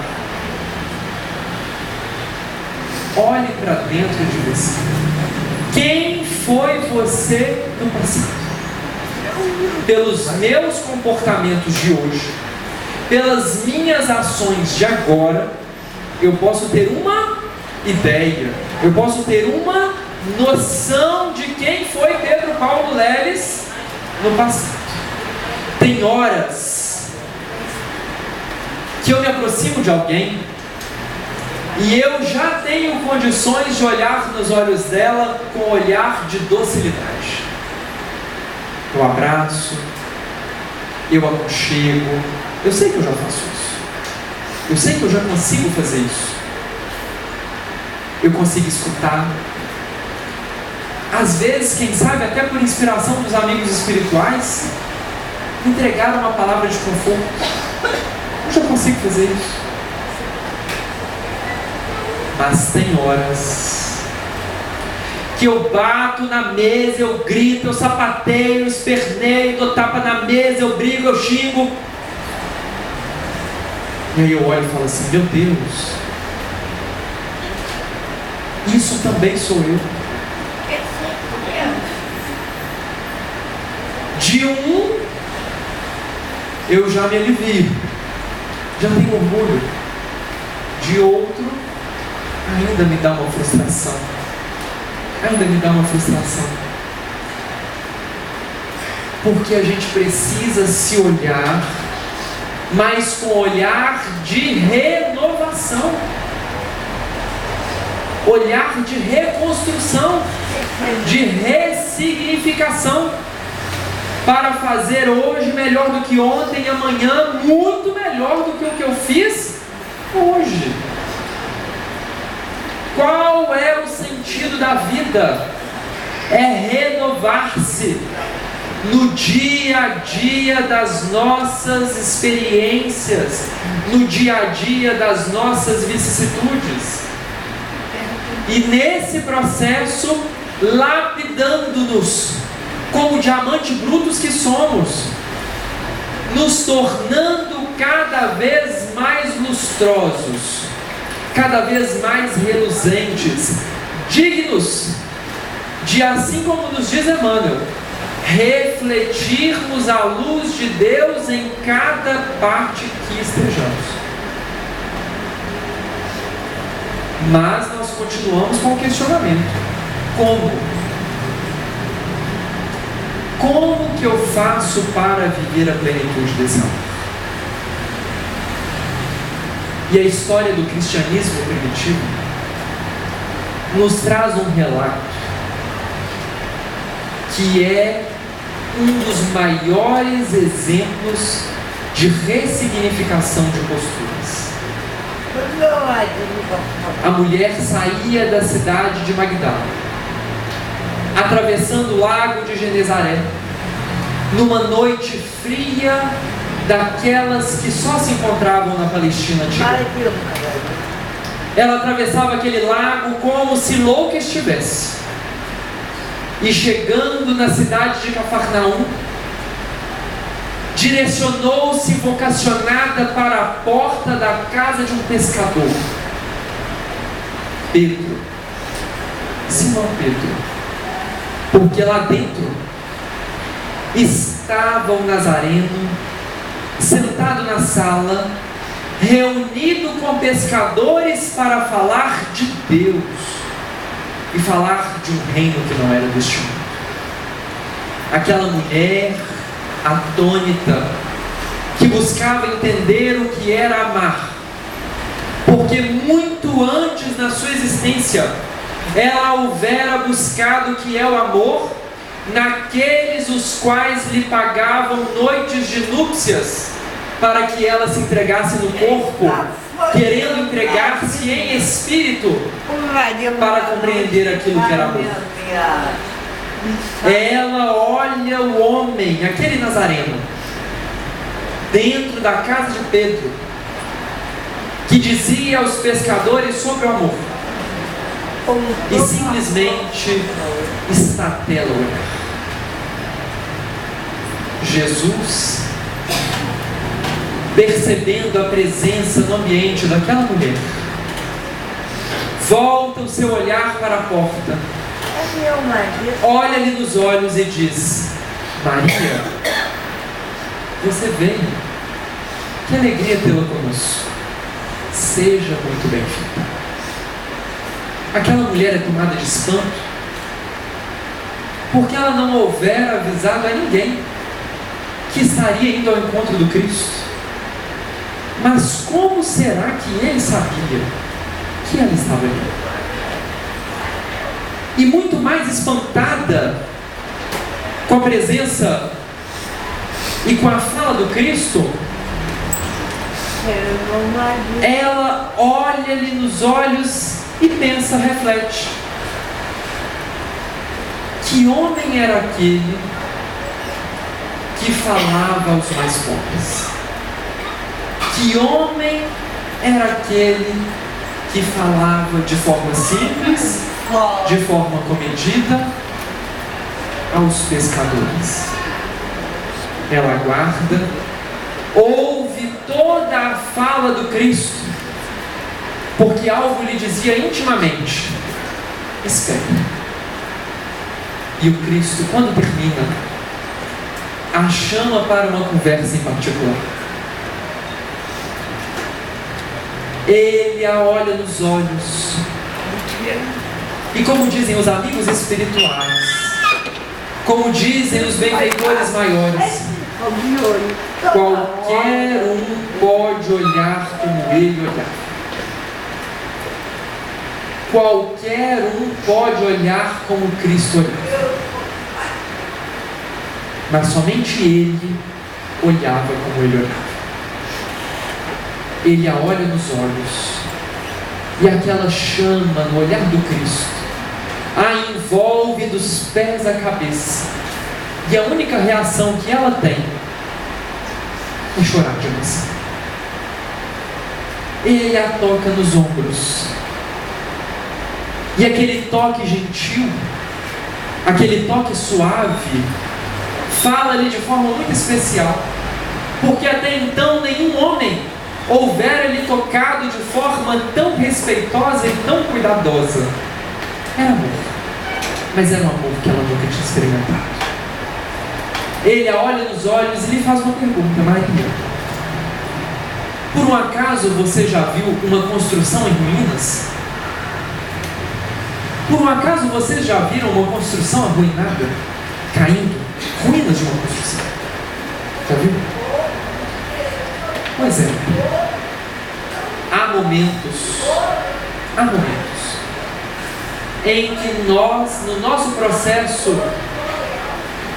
Olhe para dentro de você. Quem foi você no passado? Pelos meus comportamentos de hoje, pelas minhas ações de agora, eu posso ter uma ideia, eu posso ter uma noção de quem foi Pedro Paulo Leles no passado. Tem horas que eu me aproximo de alguém e eu já tenho condições de olhar nos olhos dela com um olhar de docilidade. Eu abraço, eu aconchego, eu sei que eu já faço isso. Eu sei que eu já consigo fazer isso. Eu consigo escutar. Às vezes, quem sabe, até por inspiração dos amigos espirituais, entregar uma palavra de conforto. Eu já consigo fazer isso. Mas tem horas que eu bato na mesa, eu grito, eu sapateio, eu esperneio, dou tapa na mesa, eu brigo, eu xingo. E aí eu olho e falo assim: meu Deus, isso também sou eu. De um, eu já me alivio, já tenho orgulho. De outro, ainda me dá uma frustração. Porque a gente precisa se olhar, mas com olhar de renovação, olhar de reconstrução, de ressignificação, para fazer hoje melhor do que ontem e amanhã muito melhor do que o que eu fiz hoje. Qual é o sentido da vida? É renovar-se no dia a dia das nossas experiências, no dia a dia das nossas vicissitudes. E nesse processo, lapidando-nos como diamantes brutos que somos, nos tornando cada vez mais lustrosos, cada vez mais reluzentes, dignos de, assim como nos diz Emmanuel, refletirmos a luz de Deus em cada parte que estejamos. Mas nós continuamos com o questionamento: como que eu faço para viver a plenitude desse amor? E a história do cristianismo primitivo nos traz um relato que é um dos maiores exemplos de ressignificação de posturas. A mulher saía da cidade de Magdala, atravessando o lago de Genezaré, numa noite fria, daquelas que só se encontravam na Palestina antiga. Ela atravessava aquele lago como se louca estivesse, e chegando na cidade de Cafarnaum, direcionou-se vocacionada para a porta da casa de um pescador, Pedro, Simão Pedro, porque lá dentro estava o Nazareno, sentado na sala, reunido com pescadores para falar de Deus e falar de um reino que não era deste mundo. Aquela mulher atônita, que buscava entender o que era amar, porque muito antes na sua existência ela houvera buscado o que é o amor naqueles os quais lhe pagavam noites de núpcias para que ela se entregasse no corpo, querendo entregar-se em espírito para compreender aquilo que era amor. Ela olha o homem, aquele Nazareno, dentro da casa de Pedro, que dizia aos pescadores sobre o amor, e simplesmente estatela o olhar. Jesus, percebendo a presença no ambiente daquela mulher, volta o seu olhar para a porta, olha-lhe nos olhos e diz: Maria, você veio, que alegria tê-la conosco, seja muito bem-vinda. Aquela mulher é tomada de espanto, porque ela não houvera avisado a ninguém que estaria indo ao encontro do Cristo. Mas como será que ele sabia que ela estava ali? E muito mais espantada com a presença e com a fala do Cristo, ela olha-lhe nos olhos e pensa, reflete: que homem era aquele que falava aos mais pobres? Que homem era aquele que falava de forma simples de forma comedida aos pescadores. Ela guarda, ouve toda a fala do Cristo, porque algo lhe dizia intimamente: espere. E o Cristo, quando termina, a chama para uma conversa em particular. Ele a olha nos olhos, e como dizem os amigos espirituais, como dizem os benfeitores maiores, qualquer um pode olhar como ele olhava. Qualquer um pode olhar como Cristo olhava. Mas somente ele olhava como ele olhava. Ele a olha nos olhos, e aquela chama no olhar do Cristo a envolve dos pés à cabeça, e a única reação que ela tem é chorar de emoção. Ele a toca nos ombros, e aquele toque gentil, aquele toque suave, fala-lhe de forma muito especial, porque até então nenhum homem houvera lhe tocado de forma tão respeitosa e tão cuidadosa. Era amor, mas era um amor que ela nunca tinha experimentado. Ele a olha nos olhos e lhe faz uma pergunta: Maria, por um acaso você já viu uma construção em ruínas? Por um acaso vocês já viram uma construção arruinada, caindo? Ruínas de uma construção. Já viu? Pois é. Há momentos em que nós, no nosso processo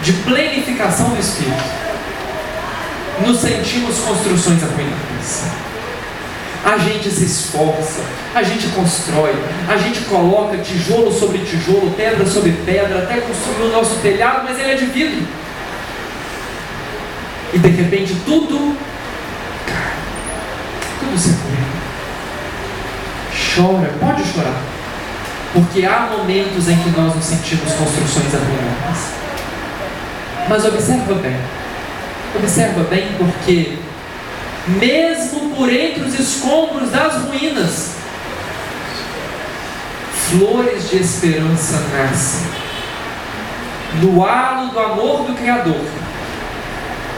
de plenificação do Espírito, nos sentimos construções arruinadas. A gente se esforça, a gente constrói, a gente coloca tijolo sobre tijolo, pedra sobre pedra, até construir o nosso telhado, mas ele é de vidro. E de repente tudo se arruina. Chora, pode chorar, porque há momentos em que nós nos sentimos construções arruinadas. Mas observa bem, porque mesmo por entre os escombros das ruínas, flores de esperança nascem, no halo do amor do Criador,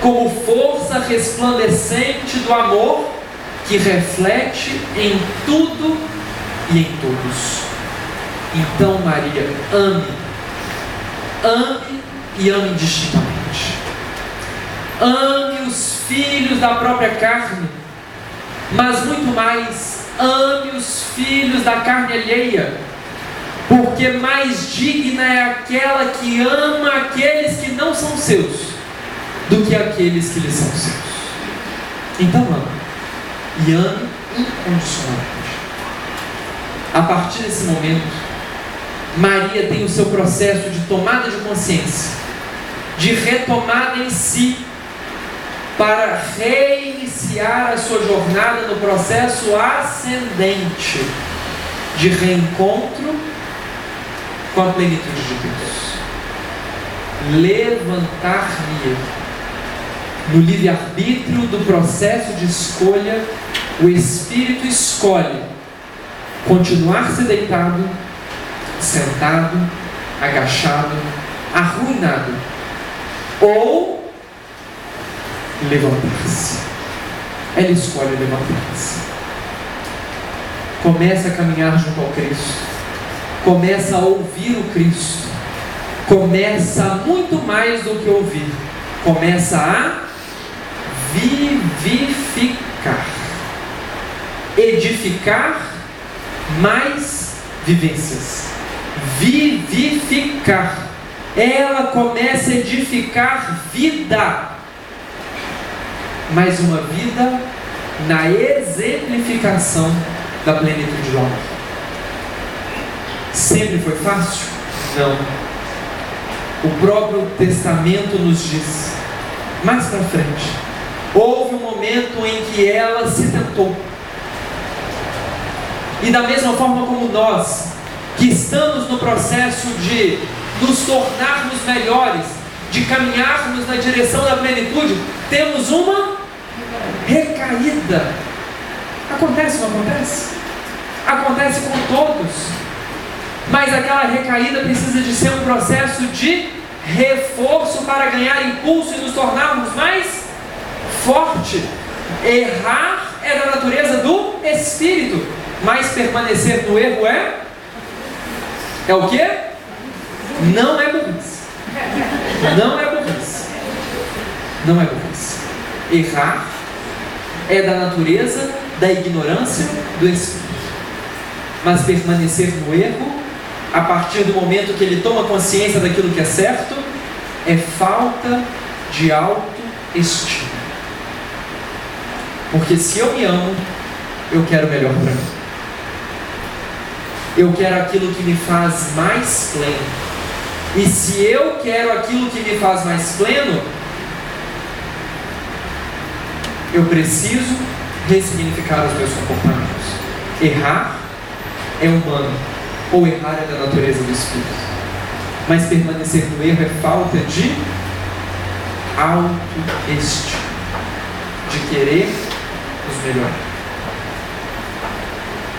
como força resplandecente do amor que reflete em tudo e em todos. Então, Maria, ame e ame distintamente. Ame os filhos da própria carne, mas muito mais, ame os filhos da carne alheia, porque mais digna é aquela que ama aqueles que não são seus, do que aqueles que lhes são seus. Então ame, e ame incondicionalmente. A partir desse momento, Maria tem o seu processo de tomada de consciência, de retomada em si, para reiniciar a sua jornada no processo ascendente de reencontro com a plenitude de Deus. Levantar-me no livre-arbítrio do processo de escolha, o Espírito escolhe continuar-se deitado, sentado, agachado, arruinado, ou levantar-se. Ela escolhe levantar-se. Começa a caminhar junto ao Cristo, começa a ouvir o Cristo, começa muito mais do que ouvir, começa a vivificar, edificar mais vivências, vivificar. Ela começa a edificar vida, mas uma vida na exemplificação da plenitude do amor. Sempre foi fácil? Não. O próprio Testamento nos diz, mais para frente, houve um momento em que ela se tentou. E da mesma forma como nós que estamos no processo de nos tornarmos melhores, de caminharmos na direção da plenitude, temos uma recaída. Acontece ou não acontece? Acontece com todos. Mas aquela recaída precisa de ser um processo de reforço para ganhar impulso e nos tornarmos mais forte. Errar é da natureza do Espírito, mas permanecer no erro é o quê? Não é burrice. Não é burrice. Não é burrice. Errar é da natureza da ignorância do Espírito, mas permanecer no erro, a partir do momento que ele toma consciência daquilo que é certo, é falta de autoestima. Porque se eu me amo, eu quero o melhor para mim. Eu quero aquilo que me faz mais pleno. E se eu quero aquilo que me faz mais pleno, eu preciso ressignificar os meus comportamentos. Errar é humano, ou errar é da natureza do Espírito. Mas permanecer no erro é falta de autoestima, de querer os melhores.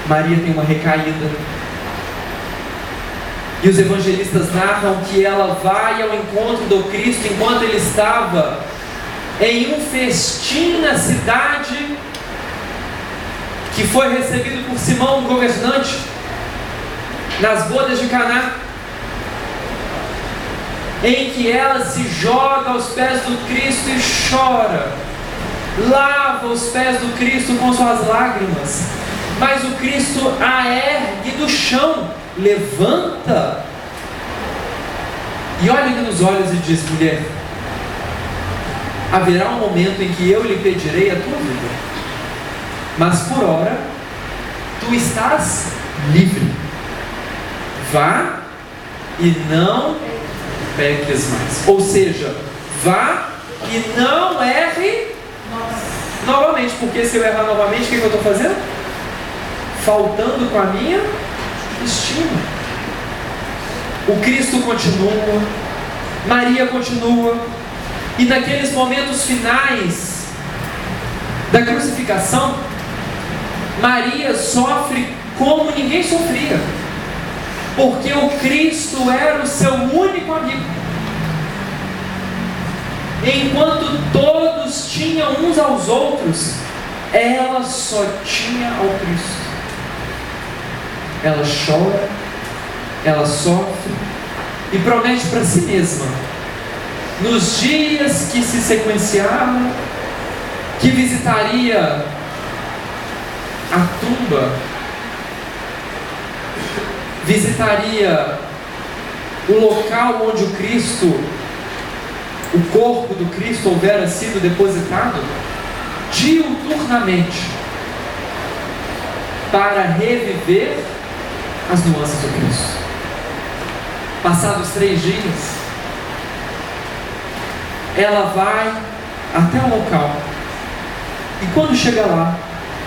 Maria tem uma recaída, e os evangelistas narram que ela vai ao encontro do Cristo enquanto ele estava em um festim na cidade que foi recebido por Simão, o governante, nas bodas de Caná, em que ela se joga aos pés do Cristo e chora, lava os pés do Cristo com suas lágrimas, mas o Cristo a ergue do chão, levanta e olha-lhe nos olhos e diz: mulher, haverá um momento em que eu lhe pedirei a tua vida, mas por ora tu estás livre. Vá e não peques mais. Ou seja, vá e não erre novamente. Porque se eu errar novamente, o que eu estou fazendo? Faltando com a minha estima. O Cristo continua, Maria continua, e naqueles momentos finais da crucificação, Maria sofre como ninguém sofria, porque o Cristo era o seu único amigo. Enquanto todos tinham uns aos outros, ela só tinha ao Cristo. Ela chora, ela sofre e promete para si mesma, nos dias que se sequenciaram, que visitaria a tumba, visitaria o local onde o Cristo, o corpo do Cristo houvera sido depositado, diuturnamente, para reviver as nuances do Cristo. Passados 3 dias, ela vai até o local, e quando chega lá,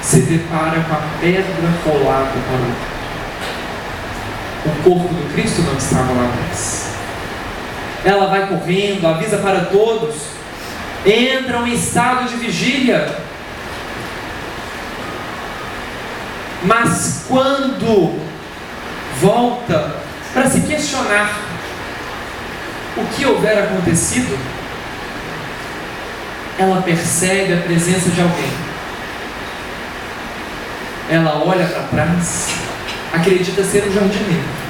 se depara com a pedra rolada para o lado. O corpo do Cristo não estava lá mais. Ela vai correndo, avisa para todos, entra em estado de vigília. Mas quando volta para se questionar o que houvera acontecido, ela percebe a presença de alguém. Ela olha para trás, acredita ser um jardineiro.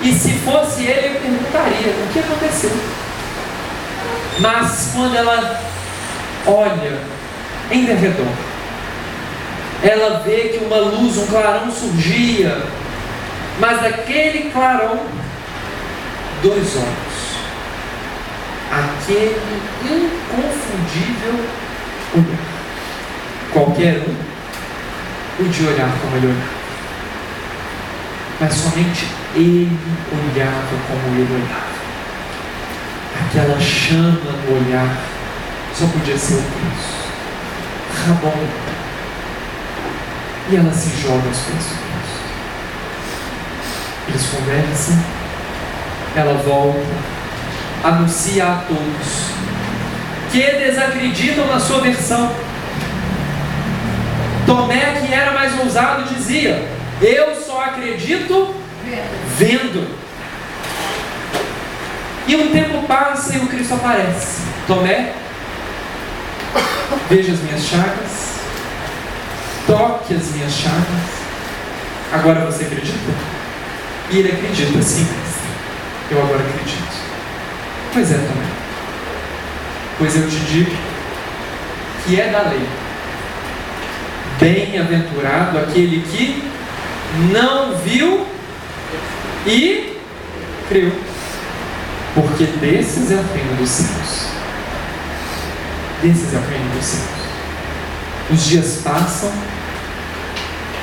E se fosse ele, eu perguntaria o que aconteceu. Mas quando ela olha em derredor, ela vê que uma luz, um clarão surgia, mas daquele clarão, 2 olhos. Aquele inconfundível olhar. Qualquer um podia olhar como ele olhava, mas somente ele olhava como ele olhava. Aquela chama no olhar só podia ser o Cristo. Rabon. E ela se joga aos pés do Cristo. Eles conversam, ela volta, anuncia a todos que desacreditam na sua versão. Tomé, que era mais ousado, dizia: eu só acredito vendo. E um tempo passa e o Cristo aparece. Tomé, veja as minhas chagas, toque as minhas chagas. Agora você acredita? E ele acredita, sim, mestre. Eu agora acredito. Pois é, Tomé. Pois eu te digo que é da lei: bem-aventurado aquele que não viu e creu, porque desses é o reino dos céus. Desses é o reino dos céus. Os dias passam,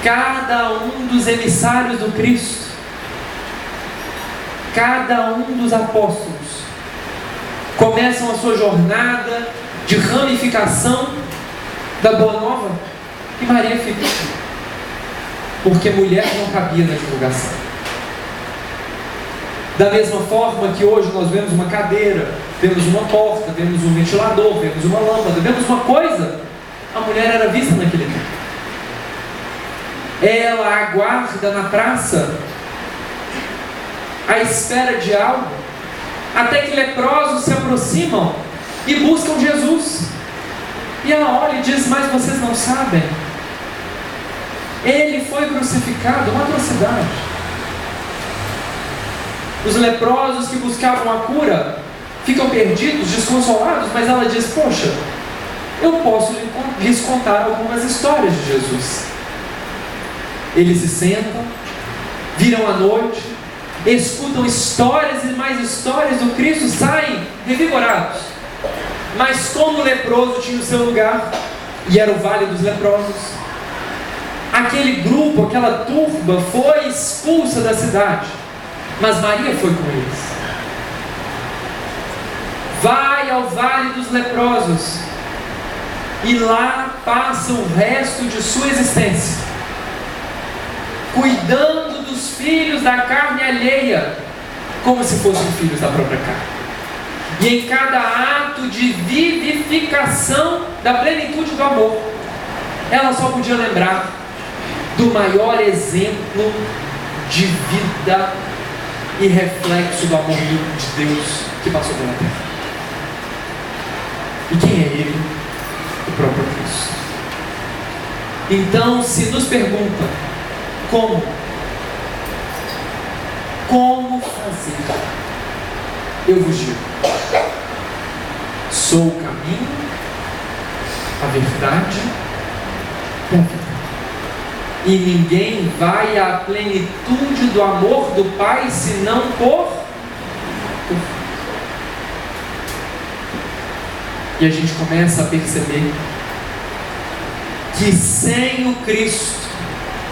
cada um dos emissários do Cristo, cada um dos apóstolos, começam a sua jornada de ramificação da Boa Nova, e Maria fica, porque mulher não cabia na divulgação. Da mesma forma que hoje nós vemos uma cadeira, vemos uma porta, vemos um ventilador, vemos uma lâmpada, vemos uma coisa, a mulher era vista naquele tempo. Ela aguarda na praça, à espera de algo, até que leprosos se aproximam e buscam Jesus. E ela olha e diz: mas vocês não sabem, ele foi crucificado, uma atrocidade. Os leprosos que buscavam a cura ficam perdidos, desconsolados, mas ela diz: poxa, eu posso lhes contar algumas histórias de Jesus. Eles se sentam, viram a noite, escutam histórias e mais histórias do Cristo, saem revigorados. Mas como o leproso tinha o seu lugar, e era o Vale dos Leprosos, aquele grupo, aquela turba foi expulsa da cidade, mas Maria foi com eles. Vai ao Vale dos Leprosos e lá passa o resto de sua existência, cuidando dos filhos da carne alheia, como se fossem filhos da própria carne. E em cada ato de vivificação da plenitude do amor, ela só podia lembrar do maior exemplo de vida e reflexo do amor de Deus que passou pela terra. E quem é Ele? O próprio Cristo. Então, se nos pergunta como fazer, eu vos digo: sou o caminho, a verdade e a vida. E ninguém vai à plenitude do amor do Pai senão por Filho. E a gente começa a perceber que sem o Cristo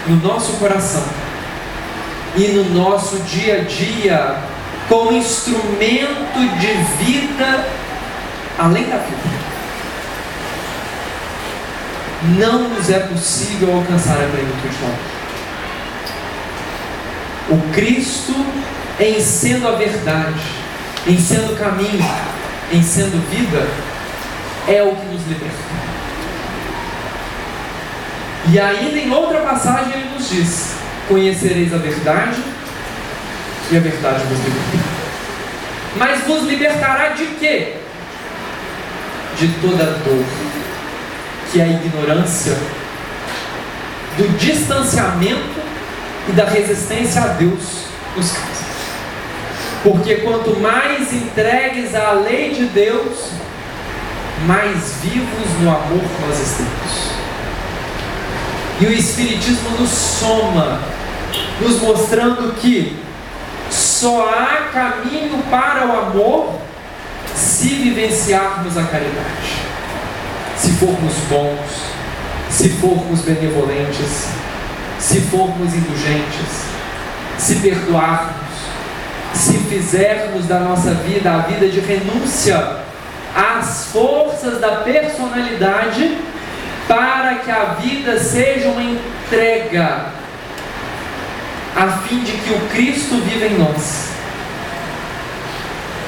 no nosso coração e no nosso dia a dia, como instrumento de vida além da vida, não nos é possível alcançar a plenitude do amor. O Cristo, em sendo a verdade, em sendo o caminho, em sendo vida, é o que nos liberta. E ainda em outra passagem ele nos diz: conhecereis a verdade e a verdade vos libertará. Mas vos libertará de quê? De toda dor, que é a ignorância, do distanciamento e da resistência a Deus nos causa. Porque quanto mais entregues à lei de Deus, mais vivos no amor nós estamos. E o Espiritismo nos soma, nos mostrando que só há caminho para o amor se vivenciarmos a caridade, se formos bons, se formos benevolentes, se formos indulgentes, se perdoarmos, se fizermos da nossa vida a vida de renúncia às forças da personalidade, para que a vida seja uma entrega a fim de que o Cristo viva em nós,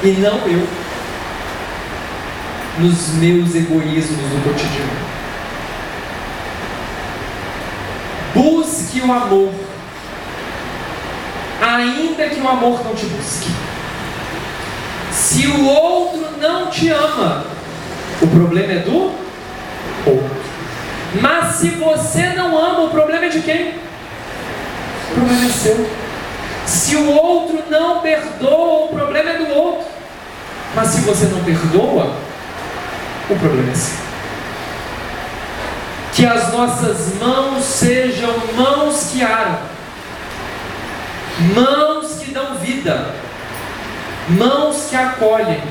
e não eu, nos meus egoísmos do cotidiano. Busque o amor, ainda que o amor não te busque. Se o outro não te ama, o problema é do outro. Mas se você não ama, o problema é de quem? O problema é seu. Se o outro não perdoa, o problema é do outro. Mas se você não perdoa, o problema é seu. Que as nossas mãos sejam mãos que aram, mãos que dão vida, mãos que acolhem,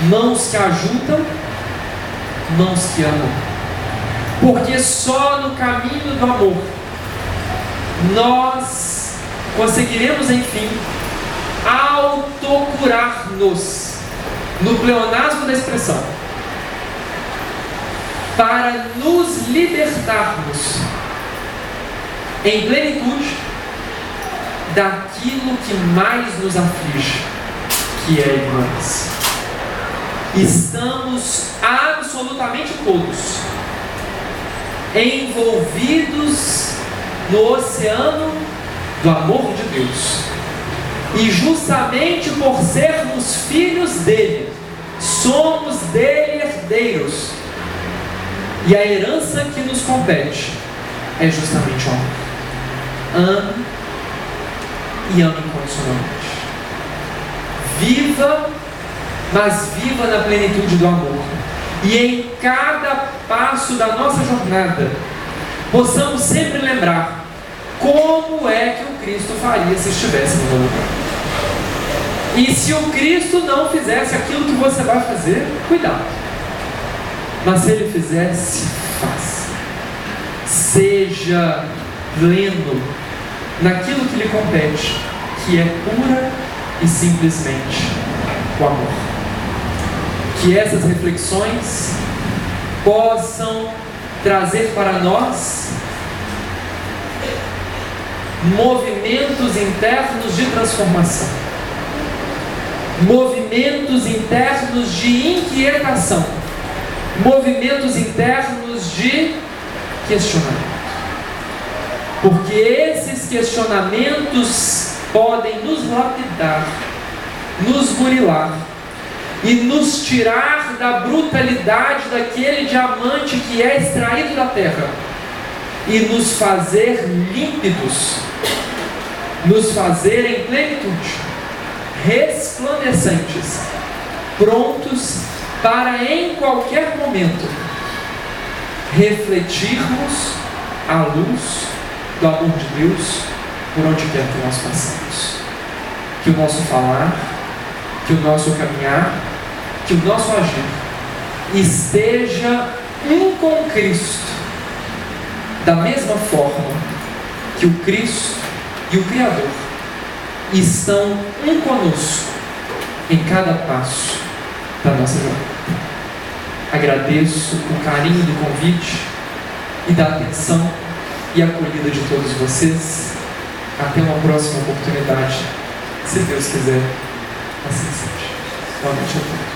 mãos que ajudam, mãos que amam. Porque só no caminho do amor nós conseguiremos, enfim, autocurar-nos, no pleonasmo da expressão, para nos libertarmos em plenitude daquilo que mais nos aflige, que é a ignorância. Estamos absolutamente todos envolvidos no oceano do amor de Deus, e justamente por sermos filhos dele, somos dele herdeiros, e a herança que nos compete é justamente o amor. Ame e ame incondicionalmente. Viva, mas viva na plenitude do amor. E em cada passo da nossa jornada, possamos sempre lembrar como é que o Cristo faria se estivesse no meu lugar. E se o Cristo não fizesse aquilo que você vai fazer, cuidado. Mas se ele fizesse, faça. Seja pleno naquilo que lhe compete, que é pura e simplesmente o amor. Que essas reflexões possam trazer para nós movimentos internos de transformação, movimentos internos de inquietação, movimentos internos de questionamento. Porque esses questionamentos podem nos lapidar, nos burilar e nos tirar da brutalidade daquele diamante que é extraído da terra e nos fazer límpidos, nos fazer em plenitude, resplandecentes, prontos para em qualquer momento refletirmos a luz do amor de Deus por onde quer que nós passemos. Que o nosso falar, que o nosso caminhar, que o nosso agir esteja um com Cristo, da mesma forma que o Cristo e o Criador estão um conosco em cada passo da nossa jornada. Agradeço o carinho do convite e da atenção e acolhida de todos vocês. Até uma próxima oportunidade, se Deus quiser, assim seja. Boa noite a todos.